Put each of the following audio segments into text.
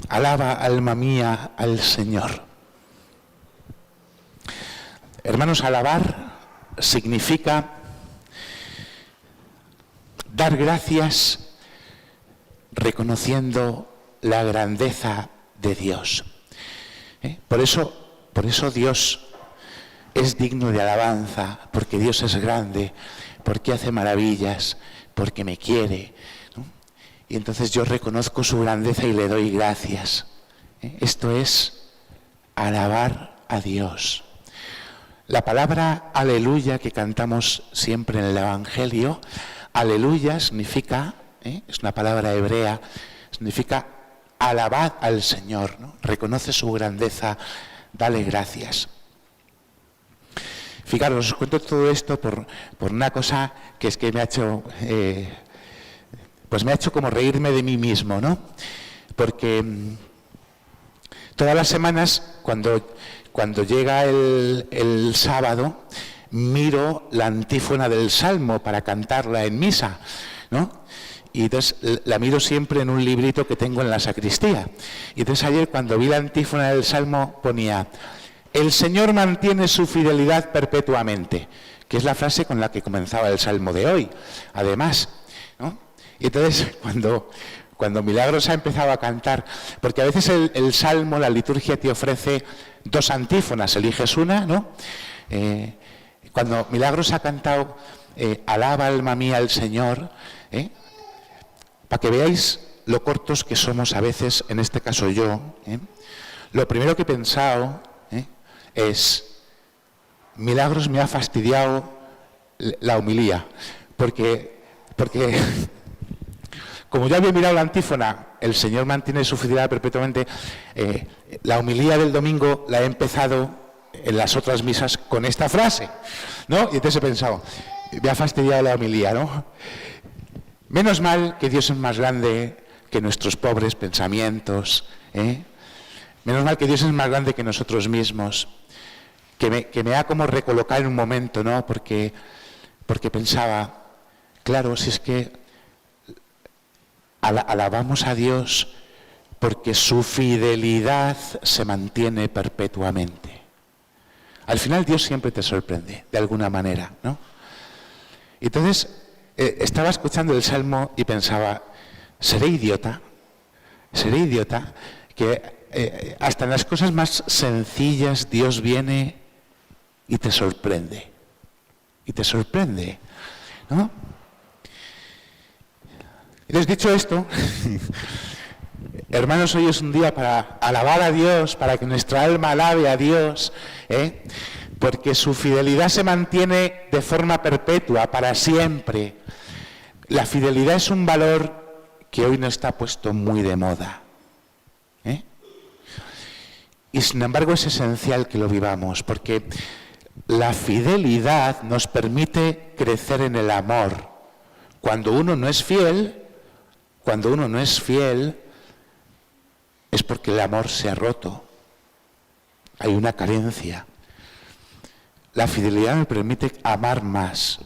Alaba, alma mía, al Señor. Hermanos, alabar significa dar gracias reconociendo la grandeza de Dios. Por eso Dios es digno de alabanza, porque Dios es grande, porque hace maravillas, porque me quiere, ¿no? Y entonces yo reconozco su grandeza y le doy gracias. Esto es alabar a Dios. La palabra aleluya que cantamos siempre en el Evangelio, aleluya significa, es una palabra hebrea, significa alabad al Señor, ¿no? Reconoce su grandeza, dale gracias. Fijaros, os cuento todo esto por una cosa que es que me ha hecho, me ha hecho como reírme de mí mismo, ¿no? Porque todas las semanas, cuando llega el sábado, miro la antífona del Salmo para cantarla en misa, ¿no? Y entonces la miro siempre en un librito que tengo en la sacristía. Y entonces ayer, cuando vi la antífona del Salmo, ponía: el Señor mantiene su fidelidad perpetuamente, que es la frase con la que comenzaba el Salmo de hoy, además, ¿no? Y entonces, cuando Milagros ha empezado a cantar, porque a veces el Salmo, la liturgia te ofrece dos antífonas, eliges una, ¿no? Cuando Milagros ha cantado alaba alma mía al Señor, para que veáis lo cortos que somos a veces, en este caso yo, lo primero que he pensado es: Milagros me ha fastidiado la homilía, porque como ya había mirado la antífona, el Señor mantiene su fidelidad perpetuamente, la homilía del domingo la he empezado en las otras misas con esta frase, ¿no? Y entonces he pensado, me ha fastidiado la homilía, ¿no? Menos mal que Dios es más grande que nuestros pobres pensamientos, Menos mal que Dios es más grande que nosotros mismos, que me ha como recolocado en un momento, ¿no? Porque pensaba, claro, si es que alabamos a Dios porque su fidelidad se mantiene perpetuamente. Al final Dios siempre te sorprende, de alguna manera, ¿no? Entonces, estaba escuchando el Salmo y pensaba, ¿seré idiota? Que hasta en las cosas más sencillas Dios viene y te sorprende, ¿no? Entonces, dicho esto, hermanos, hoy es un día para alabar a Dios, para que nuestra alma alabe a Dios, porque su fidelidad se mantiene de forma perpetua, para siempre. La fidelidad es un valor que hoy no está puesto muy de moda, y sin embargo es esencial que lo vivamos, porque la fidelidad nos permite crecer en el amor. Cuando uno no es fiel, es porque el amor se ha roto. Hay una carencia. La fidelidad me permite amar más.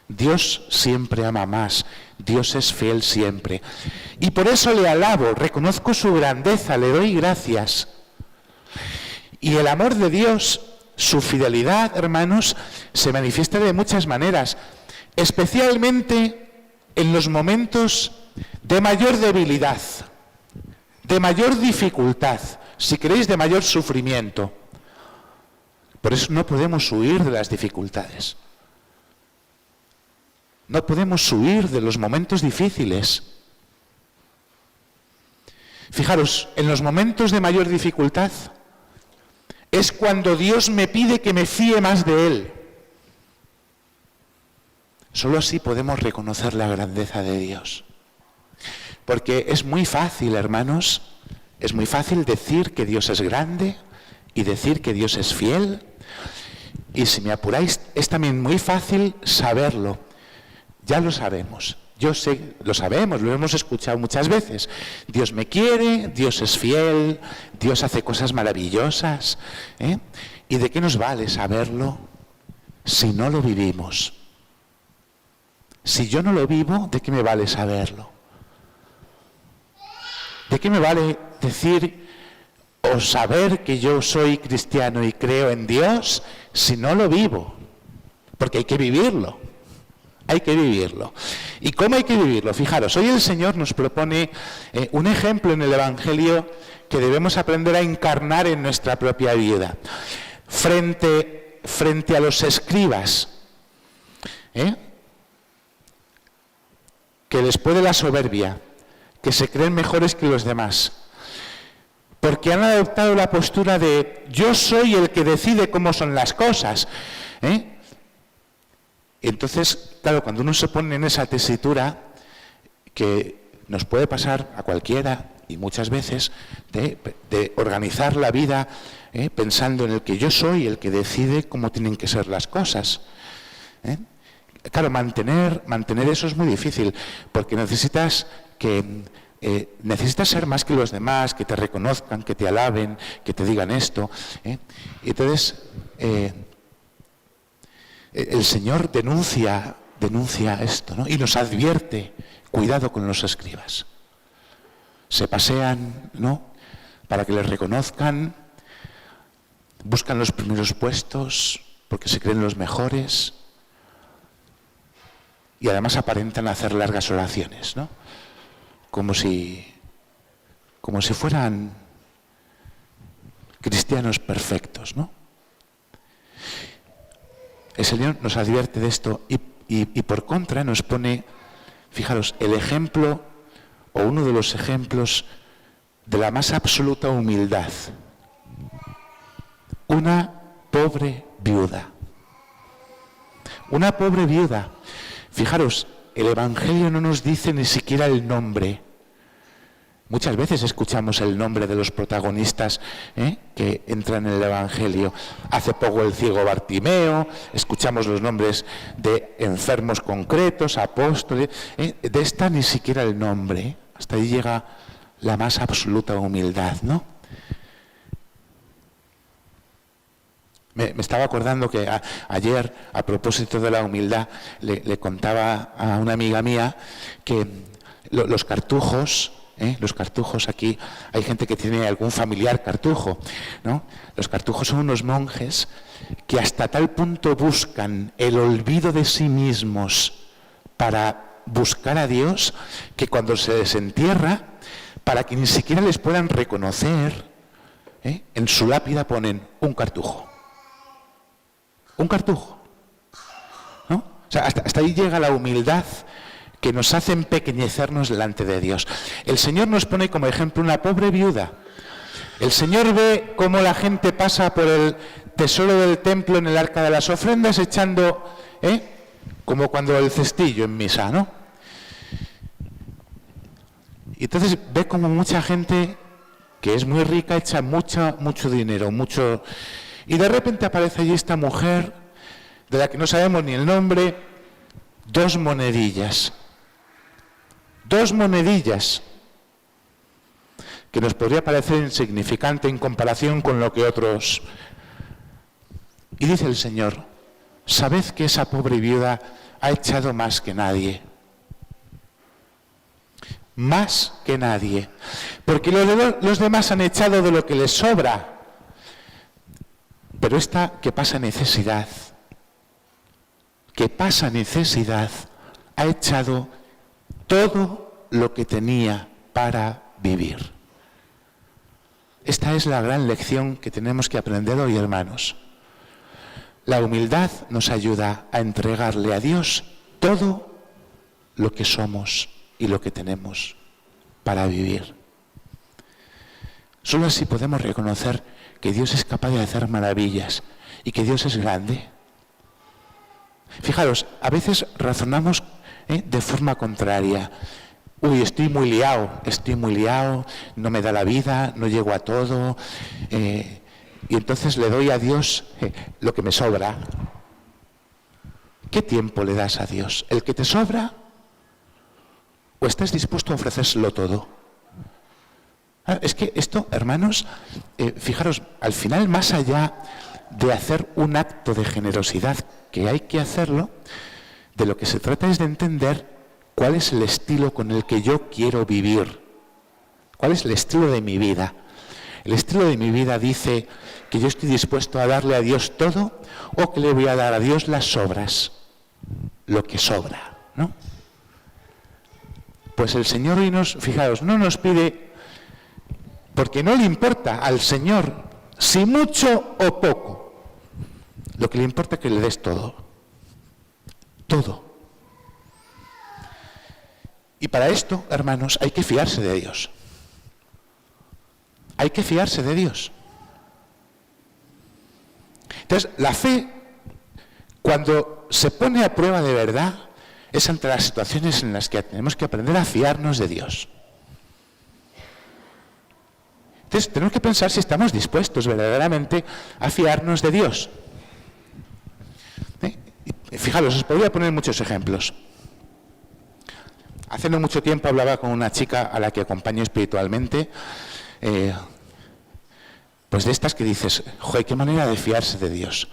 Dios siempre ama más. Dios es fiel siempre. Y por eso le alabo, reconozco su grandeza, le doy gracias. Y el amor de Dios, su fidelidad, hermanos, se manifiesta de muchas maneras, especialmente en los momentos de mayor debilidad, de mayor dificultad, si queréis, de mayor sufrimiento. Por eso no podemos huir de las dificultades. No podemos huir de los momentos difíciles. Fijaros, en los momentos de mayor dificultad es cuando Dios me pide que me fíe más de Él. Solo así podemos reconocer la grandeza de Dios. Porque es muy fácil, hermanos, es muy fácil decir que Dios es grande y decir que Dios es fiel. Y si me apuráis, es también muy fácil saberlo. Ya lo sabemos. Yo sé, lo sabemos, lo hemos escuchado muchas veces. Dios me quiere, Dios es fiel, Dios hace cosas maravillosas. ¿Y de qué nos vale saberlo si no lo vivimos? Si yo no lo vivo, ¿de qué me vale saberlo? ¿De qué me vale decir o saber que yo soy cristiano y creo en Dios si no lo vivo? Porque hay que vivirlo. Hay que vivirlo. ¿Y cómo hay que vivirlo? Fijaros, hoy el Señor nos propone un ejemplo en el Evangelio que debemos aprender a encarnar en nuestra propia vida. Frente a los escribas, que les puede la soberbia, que se creen mejores que los demás, porque han adoptado la postura de yo soy el que decide cómo son las cosas. Entonces, claro, cuando uno se pone en esa tesitura, que nos puede pasar a cualquiera, y muchas veces, de organizar la vida pensando en el que yo soy el que decide cómo tienen que ser las cosas. Claro, mantener eso es muy difícil, porque necesitas ser más que los demás, que te reconozcan, que te alaben, que te digan esto. Y entonces, el Señor denuncia esto, ¿no? Y nos advierte, cuidado con los escribas. Se pasean, ¿no?, para que les reconozcan, buscan los primeros puestos porque se creen los mejores y además aparentan hacer largas oraciones, ¿no? Como si fueran cristianos perfectos, ¿no? El Señor nos advierte de esto y por contra nos pone, fijaros, el ejemplo o uno de los ejemplos de la más absoluta humildad. Una pobre viuda. Una pobre viuda. Fijaros, el Evangelio no nos dice ni siquiera el nombre. Muchas veces escuchamos el nombre de los protagonistas que entran en el Evangelio. Hace poco el ciego Bartimeo, escuchamos los nombres de enfermos concretos, apóstoles. De esta ni siquiera el nombre. Hasta ahí llega la más absoluta humildad, ¿no? Me estaba acordando que ayer, a propósito de la humildad, le contaba a una amiga mía que los cartujos, aquí, hay gente que tiene algún familiar cartujo, ¿no? Los cartujos son unos monjes que hasta tal punto buscan el olvido de sí mismos para buscar a Dios, que cuando se les entierra, para que ni siquiera les puedan reconocer, en su lápida ponen un cartujo. Un cartujo, ¿no? O sea, hasta ahí llega la humildad que nos hace empequeñecernos delante de Dios. El Señor nos pone como ejemplo una pobre viuda. El Señor ve cómo la gente pasa por el tesoro del templo en el arca de las ofrendas echando, como cuando el cestillo en misa, ¿no? Y entonces ve como mucha gente que es muy rica echa mucho dinero, y de repente aparece allí esta mujer de la que no sabemos ni el nombre, 2 monedillas. 2 monedillas, que nos podría parecer insignificante en comparación con lo que otros. Y dice el Señor, sabed que esa pobre viuda ha echado más que nadie. Más que nadie. Porque los demás han echado de lo que les sobra. Pero esta que pasa necesidad, ha echado todo lo que tenía para vivir. Esta es la gran lección que tenemos que aprender hoy, hermanos. La humildad nos ayuda a entregarle a Dios todo lo que somos y lo que tenemos para vivir. Solo así podemos reconocer que Dios es capaz de hacer maravillas y que Dios es grande. Fijaros, a veces razonamos de forma contraria. Uy, estoy muy liado, no me da la vida, no llego a todo, y entonces le doy a Dios lo que me sobra. ¿Qué tiempo le das a Dios? ¿El que te sobra? ¿O estás dispuesto a ofrecérselo todo? Es que esto, hermanos, fijaros, al final, más allá de hacer un acto de generosidad, que hay que hacerlo, de lo que se trata es de entender cuál es el estilo con el que yo quiero vivir. ¿Cuál es el estilo de mi vida? ¿El estilo de mi vida dice que yo estoy dispuesto a darle a Dios todo o que le voy a dar a Dios las sobras? Lo que sobra, ¿no? Pues el Señor hoy fijaos, no nos pide, porque no le importa al Señor si mucho o poco. Lo que le importa es que le des todo. Todo. Y para esto, hermanos, hay que fiarse de Dios. Hay que fiarse de Dios. Entonces, la fe, cuando se pone a prueba de verdad, es ante las situaciones en las que tenemos que aprender a fiarnos de Dios. Entonces, tenemos que pensar si estamos dispuestos verdaderamente a fiarnos de Dios. Fijaros, os podría poner muchos ejemplos. Hace no mucho tiempo hablaba con una chica a la que acompaño espiritualmente, pues de estas que dices, joder, qué manera de fiarse de Dios.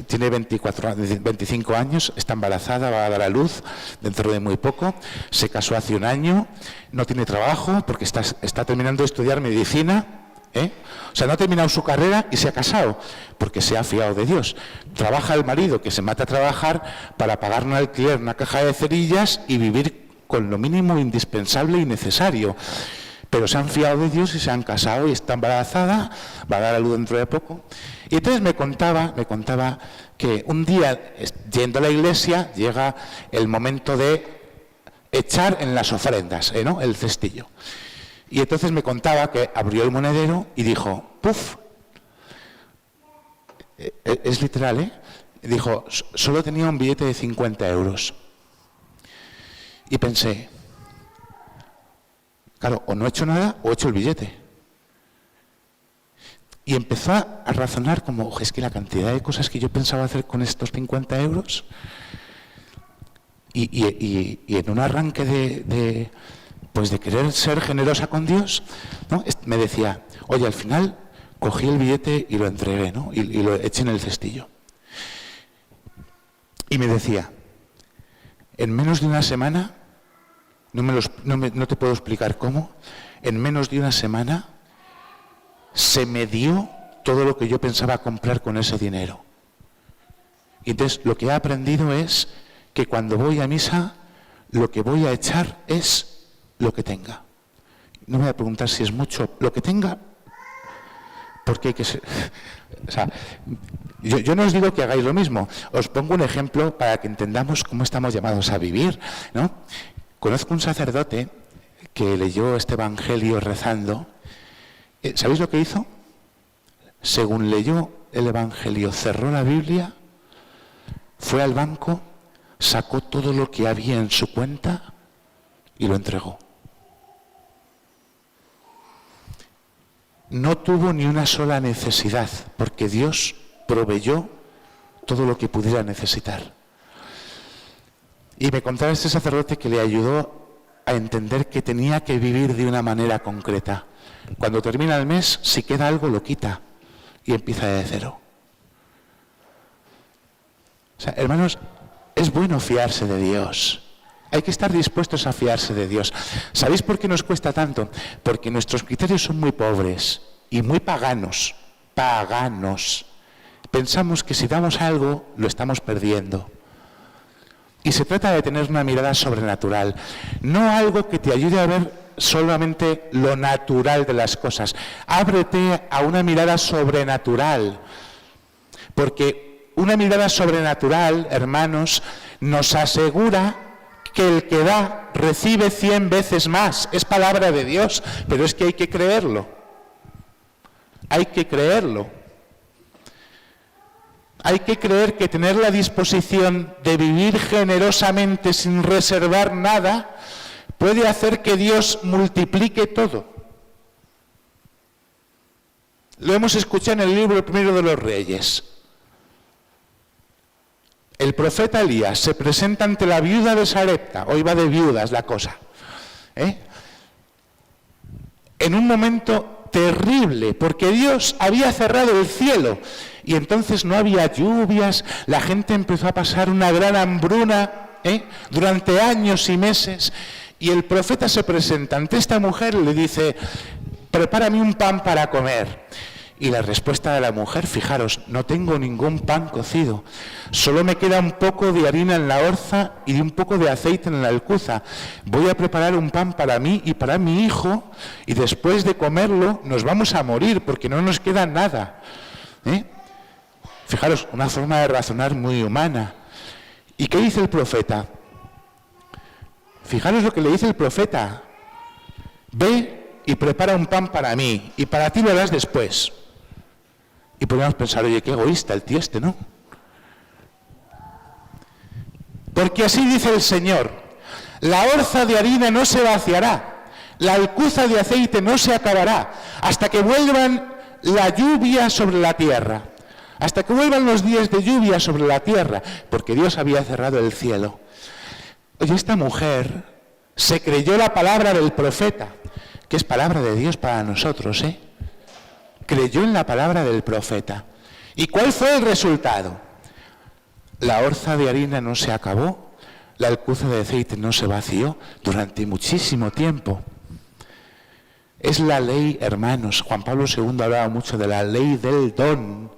Tiene 25 años, está embarazada, va a dar a luz dentro de muy poco, se casó hace un año, no tiene trabajo porque está terminando de estudiar medicina. O sea, no ha terminado su carrera y se ha casado porque se ha fiado de Dios. Trabaja el marido que se mata a trabajar para pagar un alquiler, una caja de cerillas y vivir con lo mínimo indispensable y necesario. Pero se han fiado de Dios y se han casado y está embarazada, va a dar a luz dentro de poco. Y entonces me contaba que un día, yendo a la iglesia, llega el momento de echar en las ofrendas, ¿no? El cestillo. Y entonces me contaba que abrió el monedero y dijo, ¡puf! Es literal, Dijo, solo tenía un billete de 50 euros. Y pensé, claro, o no he hecho nada o he hecho el billete. Y empezó a razonar como, es que la cantidad de cosas que yo pensaba hacer con estos 50 euros, y en un arranque de querer ser generosa con Dios, ¿no? Me decía, oye, al final cogí el billete y lo entregué, ¿no? Y lo eché en el cestillo. Y me decía, en menos de una semana, no te puedo explicar cómo, en menos de una semana se me dio todo lo que yo pensaba comprar con ese dinero. Y entonces lo que he aprendido es que cuando voy a misa, lo que voy a echar es lo que tenga. No me voy a preguntar si es mucho lo que tenga, porque hay que ser... O sea, yo no os digo que hagáis lo mismo, os pongo un ejemplo para que entendamos cómo estamos llamados a vivir, ¿no? Conozco un sacerdote que leyó este evangelio rezando. ¿Sabéis lo que hizo? Según leyó el evangelio, cerró la Biblia, fue al banco, sacó todo lo que había en su cuenta y lo entregó. No tuvo ni una sola necesidad, porque Dios proveyó todo lo que pudiera necesitar. Y me contaba este sacerdote que le ayudó a entender que tenía que vivir de una manera concreta. Cuando termina el mes, si queda algo, lo quita y empieza de cero. O sea, hermanos, es bueno fiarse de Dios. Hay que estar dispuestos a fiarse de Dios. ¿Sabéis por qué nos cuesta tanto? Porque nuestros criterios son muy pobres y muy paganos. Paganos. Pensamos que si damos algo, lo estamos perdiendo. Y se trata de tener una mirada sobrenatural. No algo que te ayude a ver solamente lo natural de las cosas. Ábrete a una mirada sobrenatural. Porque una mirada sobrenatural, hermanos, nos asegura que el que da recibe 100 veces más. Es palabra de Dios, pero es que hay que creerlo. Hay que creerlo. Hay que creer que tener la disposición de vivir generosamente sin reservar nada puede hacer que Dios multiplique todo. Lo hemos escuchado en el libro primero de los Reyes. El profeta Elías se presenta ante la viuda de Sarepta, hoy va de viudas la cosa, en un momento terrible, porque Dios había cerrado el cielo y entonces no había lluvias, la gente empezó a pasar una gran hambruna durante años y meses, Y el profeta se presenta ante esta mujer y le dice, prepárame un pan para comer. Y la respuesta de la mujer, fijaros, no tengo ningún pan cocido, solo me queda un poco de harina en la orza y un poco de aceite en la alcuza. Voy a preparar un pan para mí y para mi hijo, y después de comerlo nos vamos a morir porque no nos queda nada. Fijaros, una forma de razonar muy humana. ¿Y qué dice el profeta? Fijaros lo que le dice el profeta. Ve y prepara un pan para mí, y para ti lo harás después. Y podríamos pensar, oye, qué egoísta el tío este, ¿no? Porque así dice el Señor, la orza de harina no se vaciará, la alcuza de aceite no se acabará, hasta que vuelvan la lluvia sobre la tierra, hasta que vuelvan los días de lluvia sobre la tierra, porque Dios había cerrado el cielo. Oye, esta mujer se creyó la palabra del profeta, que es palabra de Dios para nosotros, creyó en la palabra del profeta. ¿Y cuál fue el resultado? La orza de harina no se acabó, la alcuza de aceite no se vació durante muchísimo tiempo. Es la ley, hermanos. Juan Pablo II hablaba mucho de la ley del don.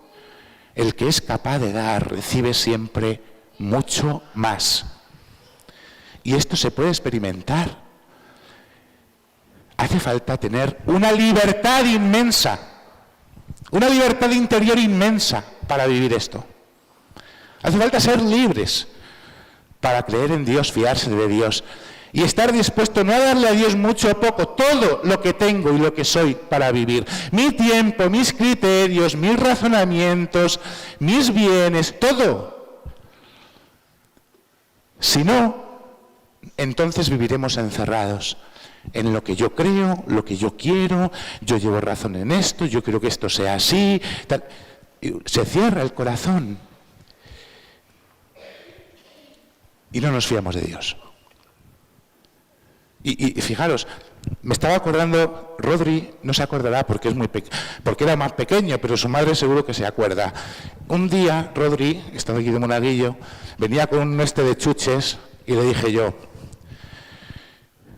El que es capaz de dar recibe siempre mucho más. Y esto se puede experimentar. Hace falta tener una libertad inmensa. Una libertad interior inmensa para vivir esto. Hace falta ser libres para creer en Dios, fiarse de Dios y estar dispuesto no a darle a Dios mucho o poco, todo lo que tengo y lo que soy para vivir. Mi tiempo, mis criterios, mis razonamientos, mis bienes, todo. Si no, entonces viviremos encerrados en lo que yo creo, lo que yo quiero, yo llevo razón en esto, yo quiero que esto sea así, tal. Se cierra el corazón y no nos fiamos de Dios. Y fijaros, me estaba acordando, Rodri no se acordará porque era más pequeño, pero su madre seguro que se acuerda. Un día Rodri, estaba aquí de monaguillo, venía con un de chuches y le dije yo,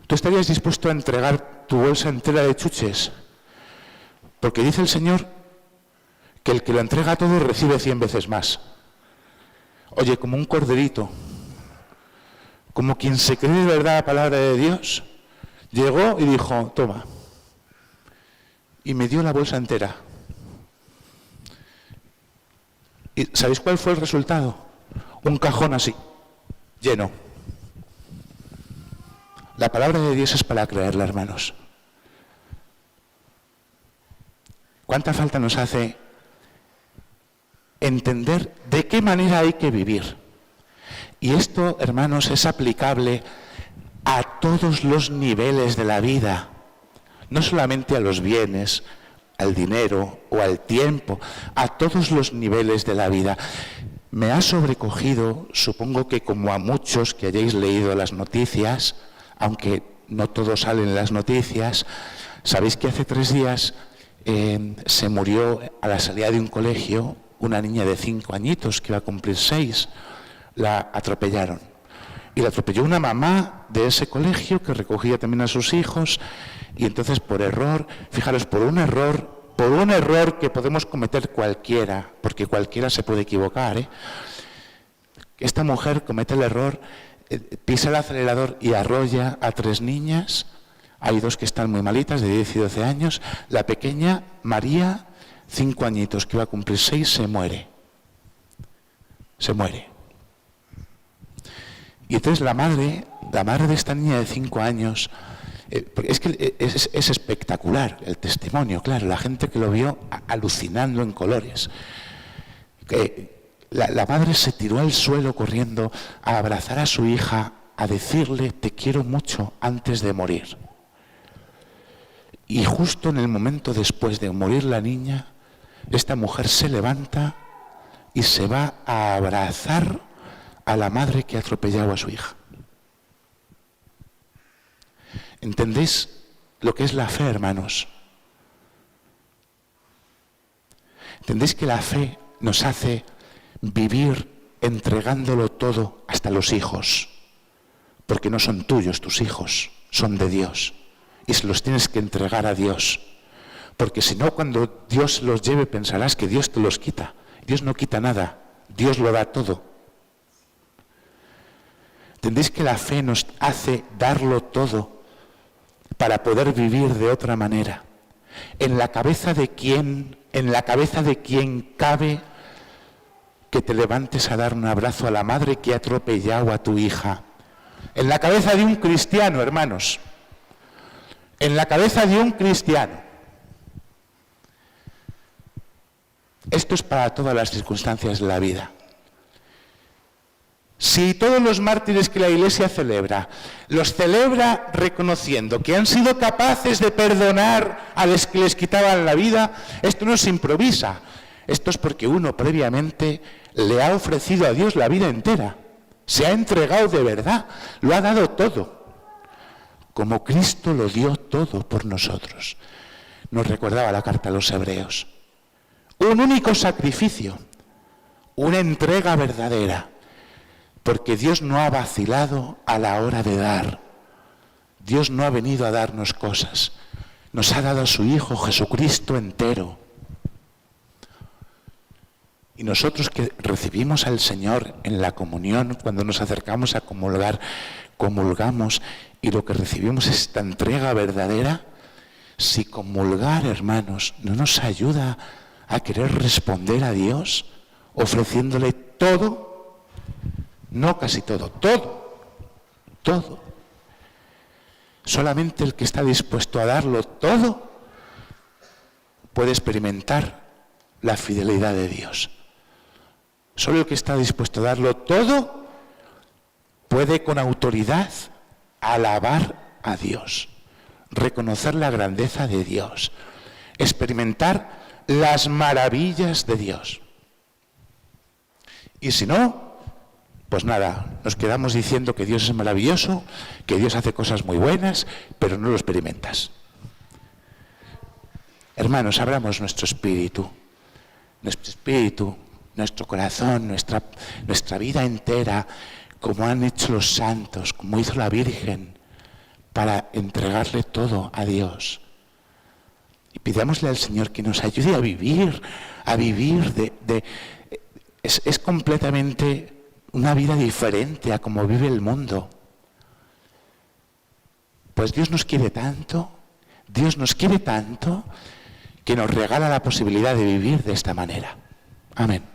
¿tú estarías dispuesto a entregar tu bolsa entera de chuches? Porque dice el Señor que el que lo entrega todo recibe 100 veces más. Oye, como un corderito, como quien se cree de verdad la palabra de Dios, llegó y dijo, toma. Y me dio la bolsa entera. ¿Y sabéis cuál fue el resultado? Un cajón así, lleno. La palabra de Dios es para creerla, hermanos. ¿Cuánta falta nos hace entender de qué manera hay que vivir? Y esto, hermanos, es aplicable a todos los niveles de la vida, no solamente a los bienes, al dinero o al tiempo, a todos los niveles de la vida. Me ha sobrecogido, supongo que como a muchos que hayáis leído las noticias, aunque no todo sale en las noticias, sabéis que hace 3 días se murió a la salida de un colegio una niña de 5 añitos que iba a cumplir 6, la atropellaron. Y la atropelló una mamá de ese colegio que recogía también a sus hijos y entonces por error, fijaros, por un error que podemos cometer cualquiera, porque cualquiera se puede equivocar, esta mujer comete el error, pisa el acelerador y arrolla a 3 niñas. Hay 2 que están muy malitas, de 10 y 12 años. La pequeña, María, 5 añitos, que iba a cumplir 6, se muere. Se muere. Y entonces la madre de esta niña de 5 años, es que es espectacular el testimonio, claro, la gente que lo vio alucinando en colores. La madre se tiró al suelo corriendo a abrazar a su hija, a decirle, te quiero mucho, antes de morir. Y justo en el momento después de morir la niña, esta mujer se levanta y se va a abrazar a la madre que atropellaba a su hija. ¿Entendéis lo que es la fe, hermanos? ¿Entendéis que la fe nos hace vivir entregándolo todo hasta los hijos? Porque no son tuyos tus hijos. son de Dios y se los tienes que entregar a Dios. Porque si no, cuando Dios los lleve pensarás que Dios te los quita. Dios no quita nada, Dios lo da todo. Entendéis que la fe nos hace darlo todo para poder vivir de otra manera. En la cabeza de quién cabe que te levantes a dar un abrazo a la madre que ha atropellado a tu hija. En la cabeza de un cristiano, hermanos. En la cabeza de un cristiano. Esto es para todas las circunstancias de la vida. Si todos los mártires que la Iglesia celebra, los celebra reconociendo que han sido capaces de perdonar a los que les quitaban la vida, esto no se improvisa. Esto es porque uno previamente le ha ofrecido a Dios la vida entera. Se ha entregado de verdad, lo ha dado todo. Como Cristo lo dio todo por nosotros. Nos recordaba la carta a los Hebreos. Un único sacrificio, una entrega verdadera. Porque Dios no ha vacilado a la hora de dar. Dios no ha venido a darnos cosas. Nos ha dado a su Hijo Jesucristo entero. Y nosotros que recibimos al Señor en la comunión, cuando nos acercamos a comulgar, comulgamos y lo que recibimos es esta entrega verdadera. Si comulgar, hermanos, no nos ayuda a querer responder a Dios, ofreciéndole todo. No casi todo, todo. Solamente el que está dispuesto a darlo todo puede experimentar la fidelidad de Dios. Solo el que está dispuesto a darlo todo puede con autoridad alabar a Dios, reconocer la grandeza de Dios, experimentar las maravillas de Dios. Y si no, pues nada, nos quedamos diciendo que Dios es maravilloso, que Dios hace cosas muy buenas, pero no lo experimentas. Hermanos, abramos nuestro espíritu, nuestro corazón, nuestra vida entera, como han hecho los santos, como hizo la Virgen, para entregarle todo a Dios. Y pidámosle al Señor que nos ayude a vivir es completamente una vida diferente a como vive el mundo. Pues Dios nos quiere tanto que nos regala la posibilidad de vivir de esta manera. Amén.